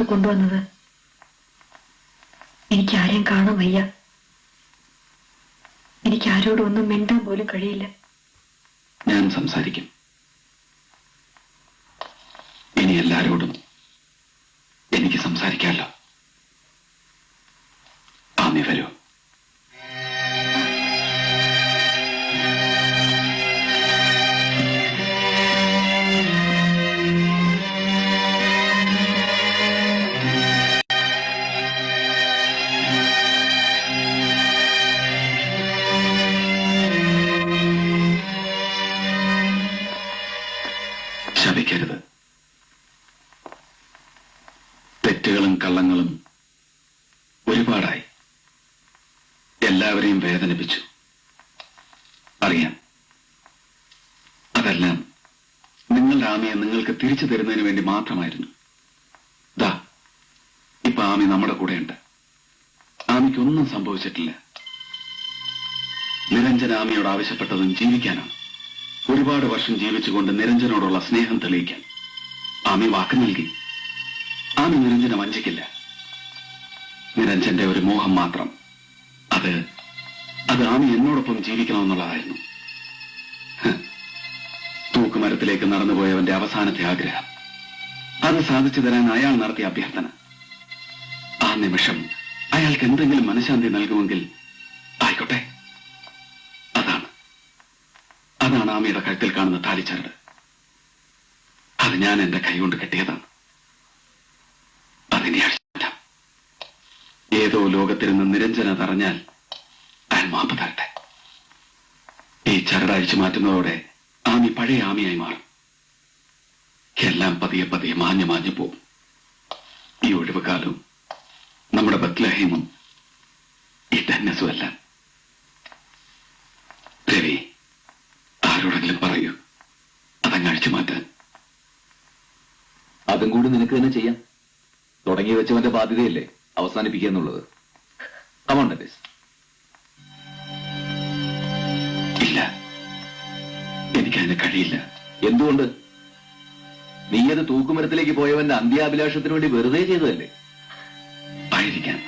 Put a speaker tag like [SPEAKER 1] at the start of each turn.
[SPEAKER 1] ഇങ്ങോട്ട് കൊണ്ടുവന്നത്? എനിക്ക് ആരെയും കാണാൻ വയ്യ. എനിക്ക് ആരോടും ഒന്നും മിണ്ടാൻ പോലും കഴിയില്ല.
[SPEAKER 2] ഞാൻ സംസാരിക്കും. ഇനി എല്ലാരോടും എനിക്ക് സംസാരിക്കാമല്ലോ. ആമി വരൂ. ശപിക്കരുത്. തെറ്റുകളും കള്ളങ്ങളും ഒരുപാടായി. എല്ലാവരെയും വേദനിപ്പിച്ചു. അറിയാം. അതെല്ലാം നിങ്ങളുടെ ആമിയെ നിങ്ങൾക്ക് തിരിച്ചു തരുന്നതിന് വേണ്ടി മാത്രമായിരുന്നു. ദാ ഇപ്പൊ ആമി നമ്മുടെ കൂടെയുണ്ട്. ആമിക്കൊന്നും സംഭവിച്ചിട്ടില്ല. നിരഞ്ജൻ ആമിയോട് ആവശ്യപ്പെട്ടതും ജീവിക്കാനാണ്. ഒരുപാട് വർഷം ജീവിച്ചുകൊണ്ട് നിരഞ്ജനോടുള്ള സ്നേഹം തെളിയിക്കാൻ ആമി വാക്ക് നൽകി. ആമി നിരഞ്ജനെ വഞ്ചിക്കില്ല. നിരഞ്ജന്റെ ഒരു മോഹം മാത്രം, അത് ആമി എന്നോടൊപ്പം ജീവിക്കണമെന്നുള്ളതായിരുന്നു. തൂക്കുമരത്തിലേക്ക് നടന്നുപോയവന്റെ അവസാനത്തെ ആഗ്രഹം. അത് സാധിച്ചു തരാൻ അയാൾ നടത്തിയ അഭ്യർത്ഥന. ആ നിമിഷം അയാൾക്ക് എന്തെങ്കിലും മനഃശാന്തി നൽകുമെങ്കിൽ ആയിക്കോട്ടെ. അതാണ് ആമിയുടെ കഴുത്തിൽ കാണുന്ന താലിച്ചരട്. അത് ഞാൻ എന്റെ കൈകൊണ്ട് കെട്ടിയതാണ്. അതിനെ അഴിച്ചില്ല. ഏതോ ലോകത്തിരുന്ന് നിരഞ്ജന തറഞ്ഞാൽ അയാൾ മാപ്പ് തരട്ടെ. ഈ ചരട് അഴിച്ചു മാറ്റുന്നതോടെ ആമി പഴയ ആമിയായി മാറും. എല്ലാം പതിയെ പതിയെ മാഞ്ഞു മാഞ്ഞു പോകും. ഈ ഒഴിവ് കാലവും നമ്മുടെ ബത്ലഹേമും ഈ ധന്യസുമല്ല. രവി, ആരോടെങ്കിലും പറയൂ അതങ്ങ് അഴിച്ചു മാറ്റാൻ.
[SPEAKER 3] അതും കൂടി നിനക്ക് തന്നെ ചെയ്യാം. തുടങ്ങി വെച്ചവന്റെ ബാധ്യതയല്ലേ അവസാനിപ്പിക്കുക എന്നുള്ളത്. Come on Davis.
[SPEAKER 2] ഇല്ല, എനിക്കതിന് കഴിയില്ല.
[SPEAKER 3] എന്തുകൊണ്ട്? നീയത് തൂക്കുമരത്തിലേക്ക് പോയവന്റെ അന്ത്യാഭിലാഷത്തിന് വേണ്ടി വെറുതെ ചെയ്തതല്ലേ?
[SPEAKER 2] ആയിരിക്കാം.